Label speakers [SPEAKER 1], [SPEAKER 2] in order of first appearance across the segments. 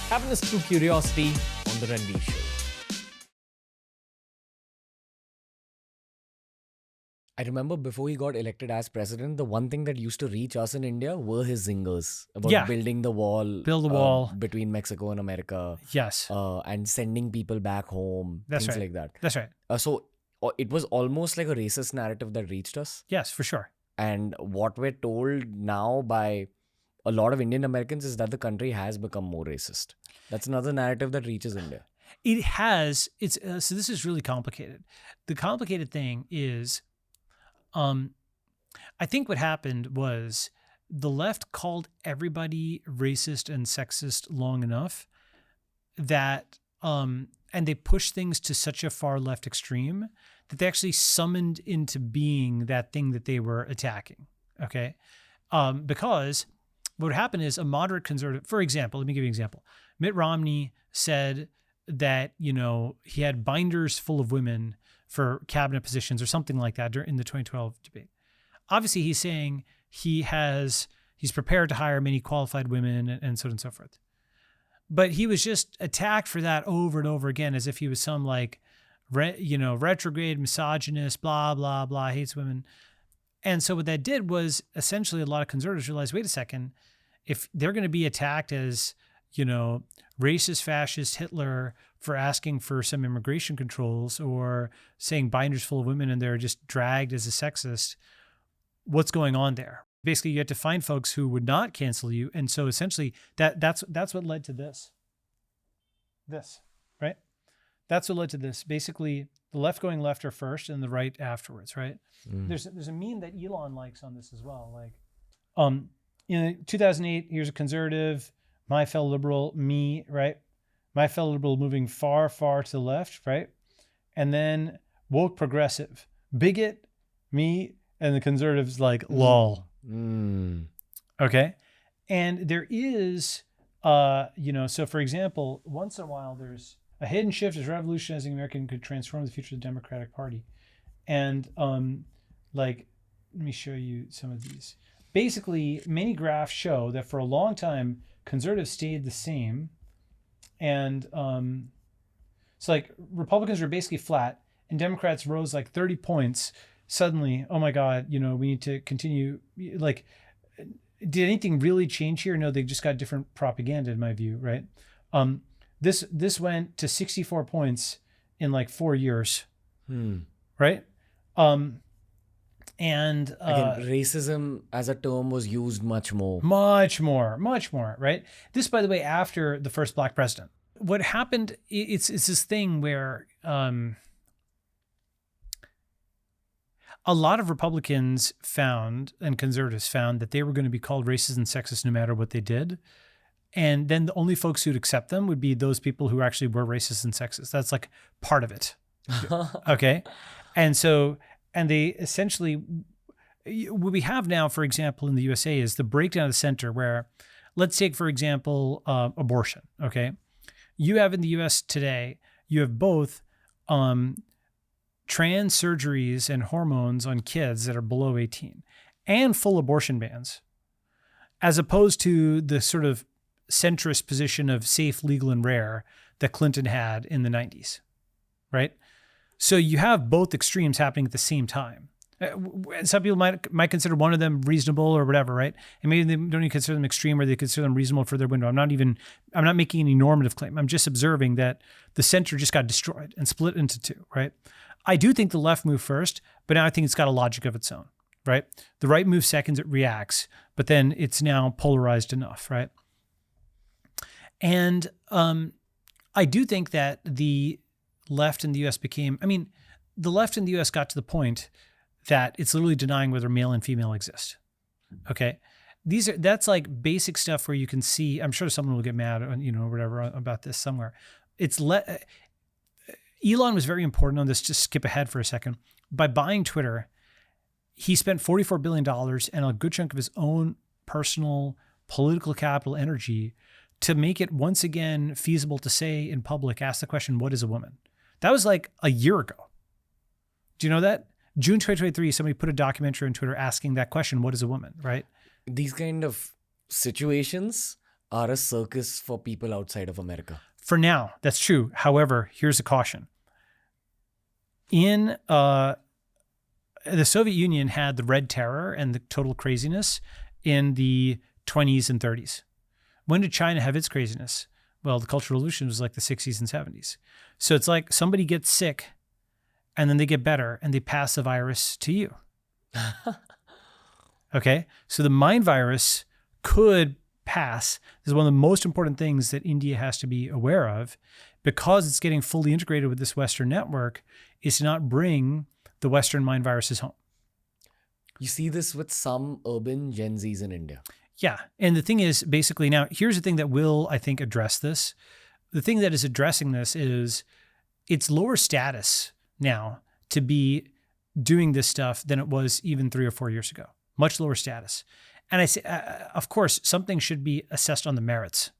[SPEAKER 1] Happiness through curiosity on the Ranveer Show. I remember before he got elected as president, the one thing that used to reach us in India were his zingers about building the wall, between Mexico and America.
[SPEAKER 2] Yes.
[SPEAKER 1] And sending people back home. Things like that.
[SPEAKER 2] That's right.
[SPEAKER 1] So it was almost like a racist narrative that reached us.
[SPEAKER 2] Yes, for sure.
[SPEAKER 1] And what we're told now by a lot of Indian Americans is that the country has become more racist. That's another narrative that reaches India.
[SPEAKER 2] It has. So this is really complicated. The complicated thing is, I think what happened was the left called everybody racist and sexist long enough that, and they pushed things to such a far left extreme that they actually summoned into being that thing that they were attacking. Okay. Because what would happen is a moderate conservative, for example, let me give you an example. Mitt Romney said that, he had binders full of women for cabinet positions or something like that in the 2012 debate. Obviously, he's saying he's prepared to hire many qualified women and so on and so forth. But he was just attacked for that over and over again as if he was some retrograde misogynist, blah, blah, blah, hates women. And so what that did was essentially a lot of conservatives realized, wait a second, if they're going to be attacked as, racist, fascist, Hitler for asking for some immigration controls or saying binders full of women and they're just dragged as a sexist, what's going on there? Basically, you have to find folks who would not cancel you. And so essentially that's what led to this, right? That's what led to this. Basically, the left going lefter first and the right afterwards, right? There's a meme that Elon likes on this as well. Like, in 2008, here's a conservative, my fellow liberal, me, right? My fellow liberal moving far, far to the left, right? And then woke progressive, bigot, me, and the conservatives like lol. Okay. And there is, so for example, once in a while, there's a hidden shift is revolutionizing America and could transform the future of the Democratic Party. And let me show you some of these. Basically, many graphs show that for a long time, conservatives stayed the same. And so like Republicans were basically flat and Democrats rose like 30 points. Suddenly, oh my God, we need to continue. Like, did anything really change here? No, they just got different propaganda in my view, right? This went to 64 points in like 4 years, right? And
[SPEAKER 1] again, racism as a term was used much more,
[SPEAKER 2] right? This, by the way, after the first black president. What happened? It's this thing where a lot of Republicans found and conservatives found that they were going to be called racist and sexist no matter what they did. And then the only folks who'd accept them would be those people who actually were racist and sexist. That's like part of it. Okay. And they essentially, what we have now, for example, in the USA is the breakdown of the center where, let's take, for example, abortion. Okay. You have in the US today, you have both trans surgeries and hormones on kids that are below 18 and full abortion bans, as opposed to the sort of centrist position of safe, legal, and rare that Clinton had in the 90s, right? So you have both extremes happening at the same time. Some people might consider one of them reasonable or whatever, right? And maybe they don't even consider them extreme or they consider them reasonable for their window. I'm not making any normative claim. I'm just observing that the center just got destroyed and split into two, right? I do think the left moved first, but now I think it's got a logic of its own, right? The right moves seconds, it reacts, but then it's now polarized enough, right? And I do think that the left in the US the left in the US got to the point that it's literally denying whether male and female exist. Okay. That's like basic stuff where you can see, I'm sure someone will get mad or whatever about this somewhere. Elon was very important on this. Just skip ahead for a second. By buying Twitter, he spent $44 billion and a good chunk of his own personal political capital energy to make it once again feasible to say in public, ask the question, what is a woman? That was like a year ago. Do you know that? June 2023, somebody put a documentary on Twitter asking that question, what is a woman, right?
[SPEAKER 1] These kind of situations are a circus for people outside of America.
[SPEAKER 2] For now, that's true. However, here's a caution. In the Soviet Union had the Red Terror and the total craziness in the 20s and 30s. When did China have its craziness? Well, the Cultural Revolution was like the 60s and 70s. So it's like somebody gets sick and then they get better and they pass the virus to you. Okay? So the mind virus could pass. This is one of the most important things that India has to be aware of, because it's getting fully integrated with this Western network, is to not bring the Western mind viruses home.
[SPEAKER 1] You see this with some urban Gen Zs in India.
[SPEAKER 2] Yeah. And the thing is, basically, now, here's the thing that will, I think, address this. The thing that is addressing this is it's lower status now to be doing this stuff than it was even 3 or 4 years ago. Much lower status. And I say, of course, something should be assessed on the merits,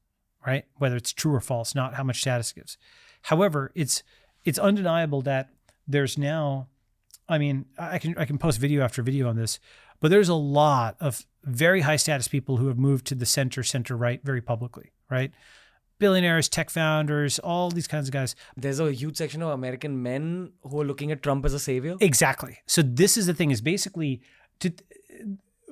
[SPEAKER 2] right? Whether it's true or false, not how much status it gives. However, it's undeniable that there's now, I mean, I can post video after video on this, but there's a lot of very high status people who have moved to the center right very publicly, right? Billionaires, tech founders, all these kinds of guys.
[SPEAKER 1] There's a huge section of American men who are looking at Trump as a savior.
[SPEAKER 2] Exactly. So this is the thing, is basically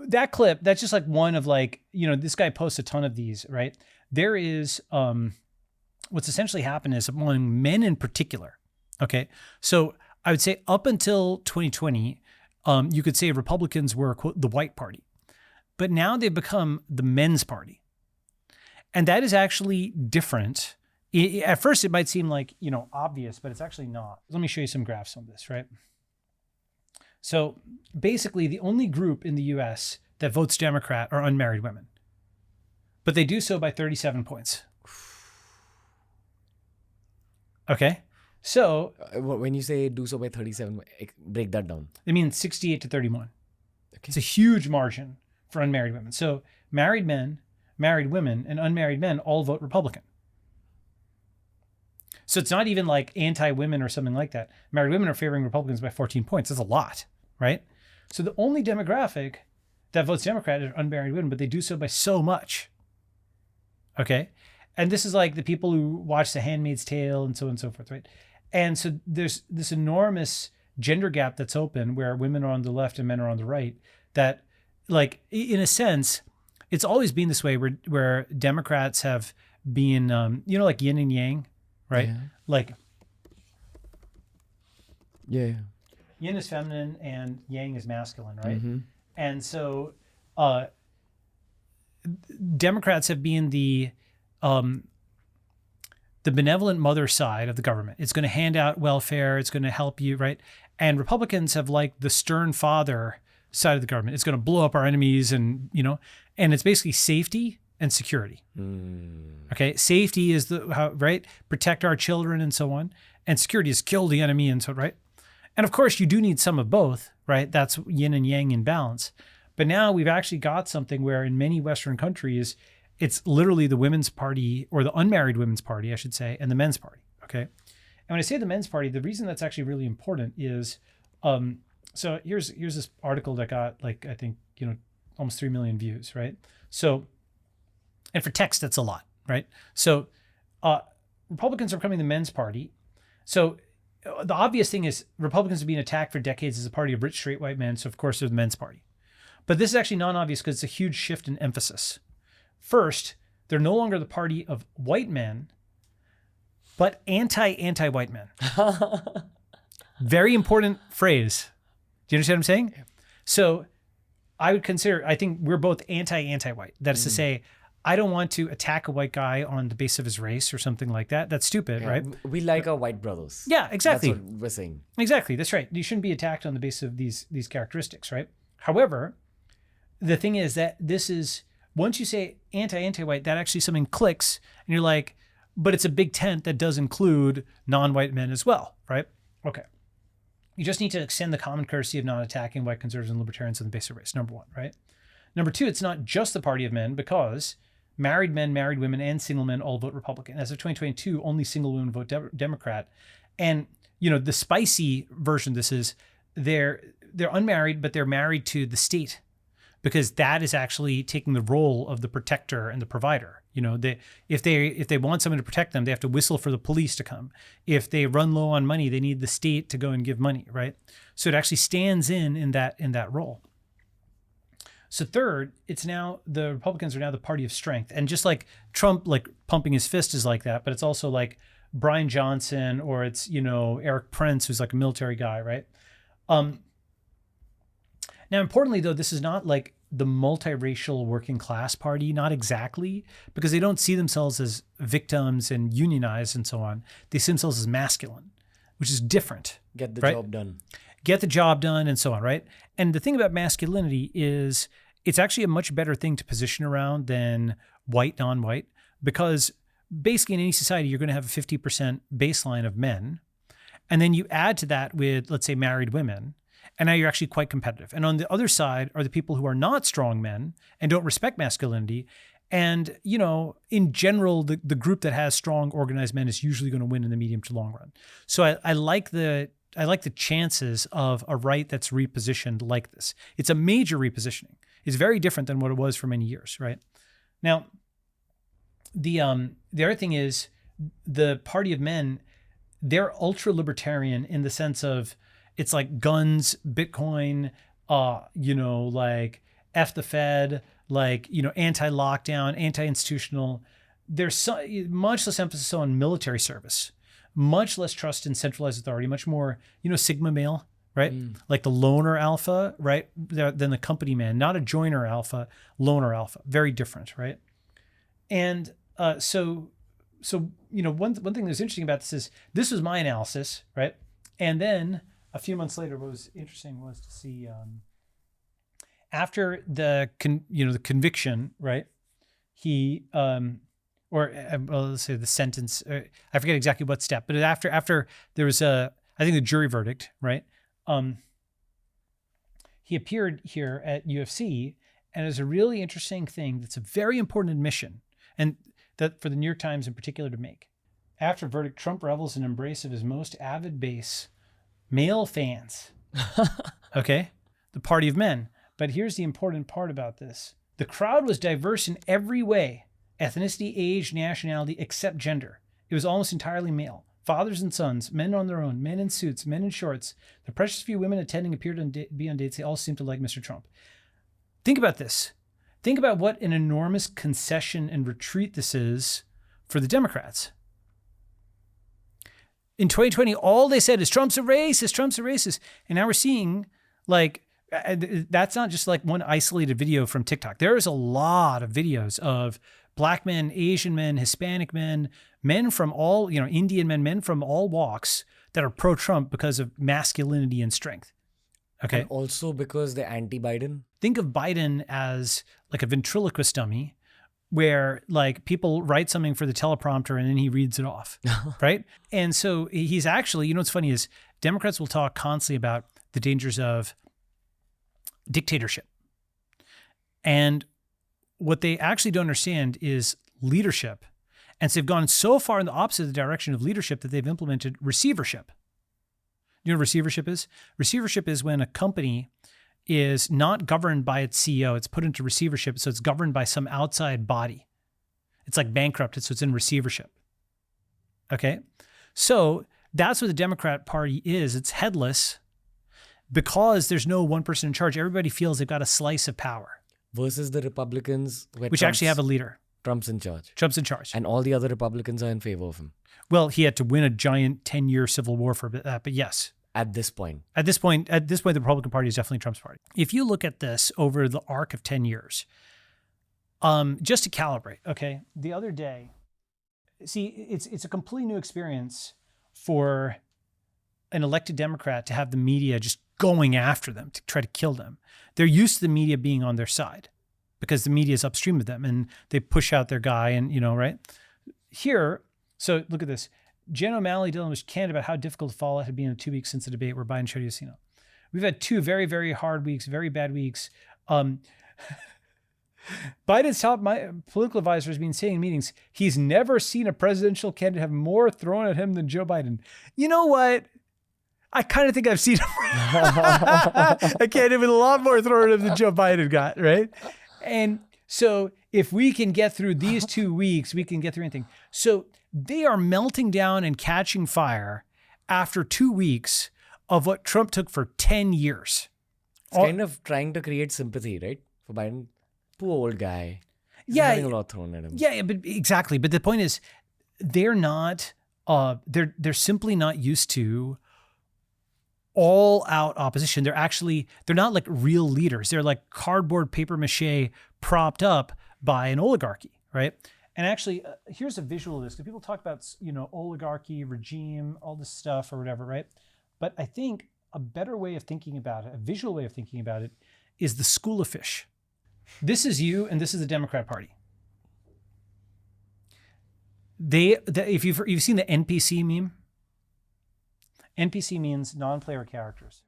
[SPEAKER 2] that clip, that's just like one of, like, this guy posts a ton of these, right? There is, what's essentially happened is among men in particular. Okay. So I would say up until 2020, you could say Republicans were, quote, the white party, but now they've become the men's party. And that is actually different. At first it might seem like, obvious, but it's actually not. Let me show you some graphs on this, right? So basically the only group in the US that votes Democrat are unmarried women, but they do so by 37 points. Okay. So
[SPEAKER 1] when you say do so by 37, break that down.
[SPEAKER 2] I mean 68 to 31.
[SPEAKER 1] Okay.
[SPEAKER 2] It's a huge margin for unmarried women. So married men, married women, and unmarried men all vote Republican. So it's not even like anti-women or something like that. Married women are favoring Republicans by 14 points. That's a lot, right? So the only demographic that votes Democrat are unmarried women, but they do so by so much. Okay. And this is like the people who watch The Handmaid's Tale and so on and so forth, right? And so there's this enormous gender gap that's open where women are on the left and men are on the right, that, like, in a sense, it's always been this way where Democrats have been, like yin and yang, right?
[SPEAKER 1] Yeah.
[SPEAKER 2] Like,
[SPEAKER 1] yeah,
[SPEAKER 2] yin is feminine and yang is masculine, right?
[SPEAKER 1] Mm-hmm.
[SPEAKER 2] And so Democrats have been the benevolent mother side of the government. It's going to hand out welfare. It's going to help you, right? And Republicans have, like, the stern father side of the government. It's going to blow up our enemies, and and it's basically safety and security. Okay, safety is right, protect our children and so on, and security is kill the enemy and so, right. And of course, you do need some of both, right? That's yin and yang in balance. But now we've actually got something where in many Western countries, it's literally the women's party, or the unmarried women's party, I should say, and the men's party. Okay, and when I say the men's party, the reason that's actually really important is, so here's this article that got, like, I think, almost 3 million views, right? So, and for text, that's a lot, right? So Republicans are becoming the men's party. So the obvious thing is Republicans have been attacked for decades as a party of rich, straight white men. So of course they're the men's party. But this is actually non-obvious because it's a huge shift in emphasis. First, they're no longer the party of white men, but anti-white men. Very important phrase. Do you understand what I'm saying? Yeah. So I think we're both anti-white. That is to say, I don't want to attack a white guy on the basis of his race or something like that. That's stupid, right?
[SPEAKER 1] We like our white brothers.
[SPEAKER 2] Yeah, exactly.
[SPEAKER 1] That's what we're saying.
[SPEAKER 2] Exactly. That's right. You shouldn't be attacked on the basis of these characteristics, right? However, the thing is that this is, once you say anti-white, that actually something clicks and you're like, but it's a big tent that does include non-white men as well, right? Okay. You just need to extend the common courtesy of not attacking white conservatives and libertarians on the basis of race, number one, right? Number two, it's not just the party of men, because married men, married women, and single men all vote Republican. As of 2022, only single women vote Democrat. And, the spicy version of this is they're unmarried, but they're married to the state, because that is actually taking the role of the protector and the provider. You know, if they want someone to protect them, they have to whistle for the police to come. If they run low on money, they need the state to go and give money, right? So it actually stands in that role. So third, it's now the Republicans are now the party of strength. And just like Trump, like pumping his fist is like that, but it's also like Brian Johnson, or it's, you know, Eric Prince, who's like a military guy, right? Now, importantly, though, this is not like the multiracial working class party, not exactly, because they don't see themselves as victims and unionized and so on. They see themselves as masculine, which is different.
[SPEAKER 1] Get the
[SPEAKER 2] right?
[SPEAKER 1] job done.
[SPEAKER 2] Get the job done and so on, right? And the thing about masculinity is it's actually a much better thing to position around than white, non-white, because basically in any society, you're going to have a 50% baseline of men. And then you add to that with, let's say, married women. And now you're actually quite competitive. And on the other side are the people who are not strong men and don't respect masculinity. And, you know, in general, the group that has strong, organized men is usually going to win in the medium to long run. So I like the chances of a right that's repositioned like this. It's a major repositioning. It's very different than what it was for many years, right? Now, the other thing is the party of men, they're ultra libertarian in the sense of it's like guns, Bitcoin, you know, like F the Fed, like, you know, anti-lockdown, anti-institutional. There's much less emphasis on military service, much less trust in centralized authority, much more, you know, Sigma male, right? Like the loner alpha, right? Than the company man, not a joiner alpha, loner alpha, very different, right? And so you know, one thing that's interesting about this was my analysis, right? And then a few months later, what was interesting was to see after the conviction, right? He let's say the sentence. I forget exactly what step, but after there was I think the jury verdict, right? He appeared here at UFC, and it's a really interesting thing. That's a very important admission, and that for the New York Times in particular to make. After verdict, Trump revels in embrace of his most avid base, male fans. Okay, the party of men. But here's the important part about this. The crowd was diverse in every way: ethnicity, age, nationality, except gender. It was almost entirely male. Fathers and sons, men on their own, men in suits, men in shorts. The precious few women attending appeared to be on dates. They all seemed to like Mr. Trump. Think about this. Think about what an enormous concession and retreat this is for the Democrats. In 2020, all they said is Trump's a racist, Trump's a racist. And now we're seeing, like, that's not just like one isolated video from TikTok. There is a lot of videos of Black men, Asian men, Hispanic men, men from all, you know, Indian men from all walks that are pro-Trump because of masculinity and strength. Okay.
[SPEAKER 1] And also because they're anti-Biden.
[SPEAKER 2] Think of Biden as like a ventriloquist dummy where like people write something for the teleprompter and then he reads it off, right? And so he's actually, you know, what's funny is Democrats will talk constantly about the dangers of dictatorship. And what they actually don't understand is leadership. And so they've gone so far in the opposite direction of leadership that they've implemented receivership. You know what receivership is? Receivership is when a company is not governed by its CEO. It's put into receivership, so it's governed by some outside body. It's like bankrupted, so it's in receivership. Okay? So that's what the Democrat Party is. It's headless because there's no one person in charge. Everybody feels they've got a slice of power.
[SPEAKER 1] Versus the Republicans,
[SPEAKER 2] which actually have a leader.
[SPEAKER 1] Trump's in charge.
[SPEAKER 2] Trump's in charge.
[SPEAKER 1] And all the other Republicans are in favor of him.
[SPEAKER 2] Well, he had to win a giant 10-year civil war for that, but yes.
[SPEAKER 1] At this point,
[SPEAKER 2] the Republican Party is definitely Trump's party. If you look at this over the arc of 10 years, just to calibrate, okay, the other day, see, it's a completely new experience for an elected Democrat to have the media just going after them to try to kill them. They're used to the media being on their side because the media is upstream of them and they push out their guy and, you know, right? Here, so look at this. Jen O'Malley Dillon was candid about how difficult the fallout had been in the 2 weeks since the debate where Biden showed Yasino. We've had 2 very, very hard weeks, very bad weeks. Biden's top political advisor has been saying in meetings, he's never seen a presidential candidate have more thrown at him than Joe Biden. You know what? I kind of think I've seen a candidate with a lot more thrown at him than Joe Biden got, right? And So if we can get through these 2 weeks, we can get through anything. So they are melting down and catching fire after 2 weeks of what Trump took for 10 years.
[SPEAKER 1] It's kind of trying to create sympathy, right? For Biden. Poor old guy. He's having a lot thrown at him.
[SPEAKER 2] Yeah, but exactly. But the point is, they're not, they're simply not used to all out opposition. They're not like real leaders. They're like cardboard paper mache propped up by an oligarchy, right? And actually, here's a visual of this. Because people talk about, oligarchy, regime, all this stuff or whatever, right? But I think a better way of thinking about it, a visual way of thinking about it, is the school of fish. This is you, and this is the Democrat Party. If you've seen the NPC meme, NPC means non-player characters,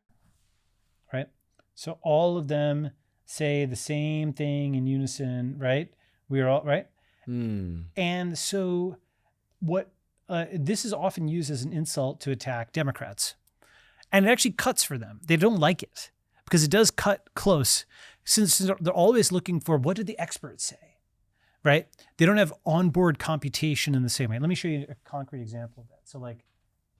[SPEAKER 2] right? So all of them say the same thing in unison, right? We are all right. And so what this is often used as an insult to attack Democrats, and it actually cuts for them. They don't like it because it does cut close, since they're always looking for what did the experts say, right? They don't have onboard computation in the same way. Let me show you a concrete example of that. So like,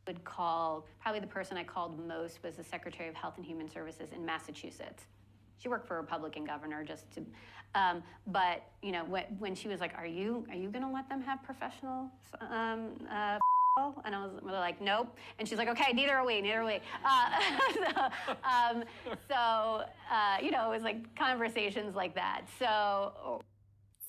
[SPEAKER 3] would call, probably the person I called most was the Secretary of Health and Human Services in Massachusetts. She worked for a Republican governor just to, but when she was like, are you going to let them have professional, and we're like, nope. And she's like, okay, neither are we. It was like conversations like that. So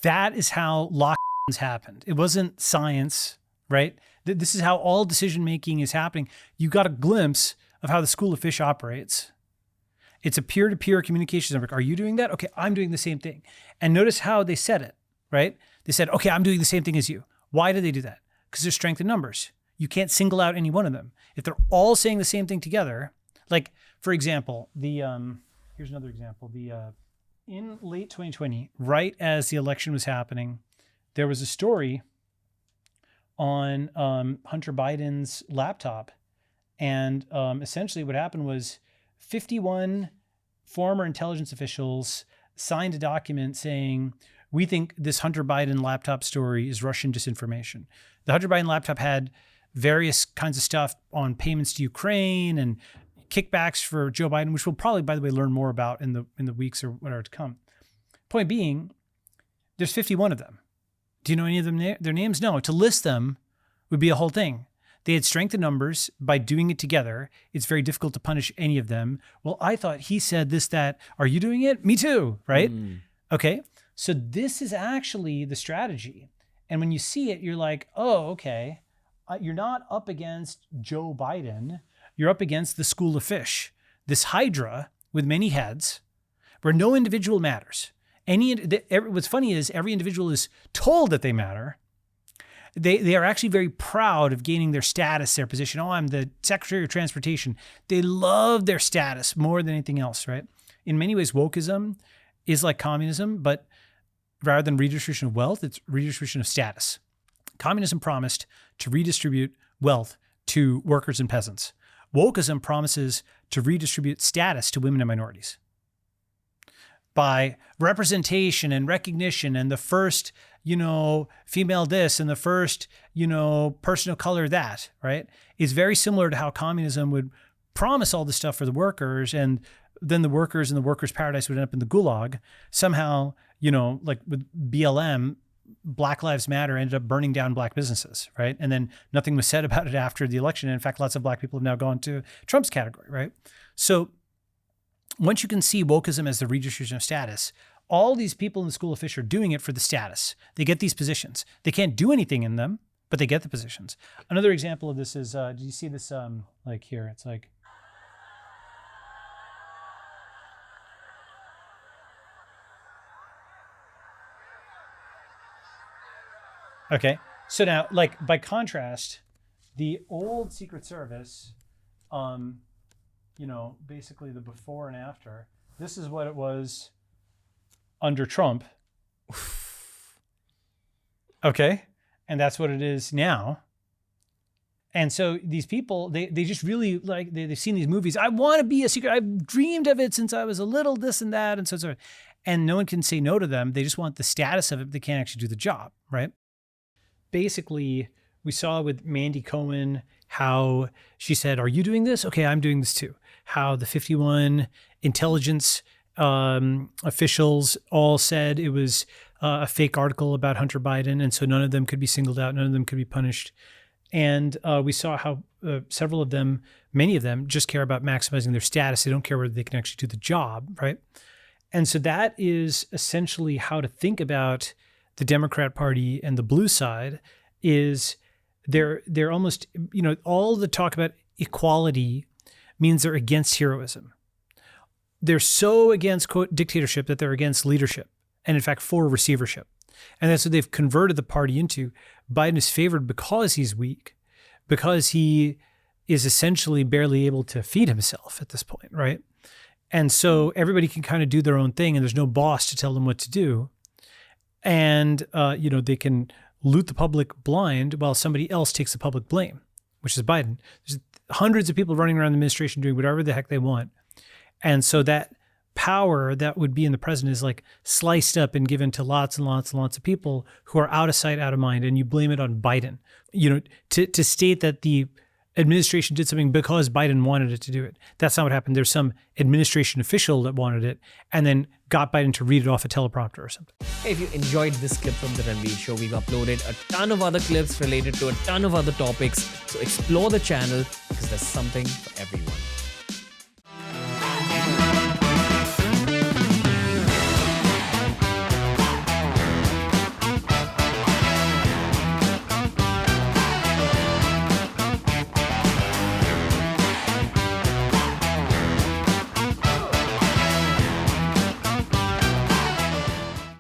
[SPEAKER 2] that is how lockdowns happened. It wasn't science, right? This is how all decision-making is happening. You got a glimpse of how the school of fish operates. It's a peer-to-peer communications network. Are you doing that? Okay, I'm doing the same thing. And notice how they said it, right? They said, okay, I'm doing the same thing as you. Why do they do that? Because there's strength in numbers. You can't single out any one of them. If they're all saying the same thing together, like, for example, here's another example. In late 2020, right as the election was happening, there was a story on Hunter Biden's laptop. And essentially what happened was 51 former intelligence officials signed a document saying, we think this Hunter Biden laptop story is Russian disinformation. The Hunter Biden laptop had various kinds of stuff on payments to Ukraine and kickbacks for Joe Biden, which we'll probably, by the way, learn more about in the weeks or whatever to come. Point being, there's 51 of them. Do you know any of them, their names? No. To list them would be a whole thing. They had strength in numbers by doing it together. It's very difficult to punish any of them. Well, I thought he said this, that. Are you doing it? Me too, right? Okay. So this is actually the strategy. And when you see it, you're like, oh, okay. You're not up against Joe Biden. You're up against the school of fish, this hydra with many heads where no individual matters. What's funny is every individual is told that they matter. They are actually very proud of gaining their status, their position. Oh, I'm the Secretary of Transportation. They love their status more than anything else, right? In many ways, wokeism is like communism, but rather than redistribution of wealth, it's redistribution of status. Communism promised to redistribute wealth to workers and peasants. Wokeism promises to redistribute status to women and minorities by representation and recognition and the first, female this and the first, person of color that, right? It's very similar to how communism would promise all this stuff for the workers, and then the workers and the workers' paradise would end up in the gulag. Somehow, like with BLM, Black Lives Matter ended up burning down black businesses, right? And then nothing was said about it after the election. And in fact, lots of black people have now gone to Trump's category, right? So once you can see wokeism as the redistribution of status, all these people in the school of fish are doing it for the status. They get these positions. They can't do anything in them, but they get the positions. Another example of this is, do you see this like here? It's like, okay. So now, like by contrast, the old Secret Service, basically the before and after, this is what it was under Trump. Okay. And that's what it is now. And so these people, they just really like, they've seen these movies. I want to be a secret. I've dreamed of it since I was a little, this and that. And so, and no one can say no to them. They just want the status of it, but they can't actually do the job, right? Basically, we saw with Mandy Cohen how she said, are you doing this? Okay, I'm doing this too. How the 51 intelligence officials all said it was a fake article about Hunter Biden. And so none of them could be singled out. None of them could be punished. And we saw how several of them, many of them, just care about maximizing their status. They don't care whether they can actually do the job, right? And so that is essentially how to think about the Democrat Party and the blue side is they're almost, all the talk about equality means they're against heroism. They're so against, quote, dictatorship that they're against leadership and, in fact, for receivership. And that's what they've converted the party into. Biden is favored because he's weak, because he is essentially barely able to feed himself at this point, right? And so everybody can kind of do their own thing and there's no boss to tell them what to do. And, they can loot the public blind while somebody else takes the public blame, which is Biden. There's hundreds of people running around the administration doing whatever the heck they want. And so that power that would be in the president is like sliced up and given to lots and lots and lots of people who are out of sight, out of mind, and you blame it on Biden. To state that the administration did something because Biden wanted it to do it. That's not what happened. There's some administration official that wanted it and then got Biden to read it off a teleprompter or something.
[SPEAKER 1] Hey, if you enjoyed this clip from the Ranveer Show, we've uploaded a ton of other clips related to a ton of other topics. So explore the channel because there's something for everyone.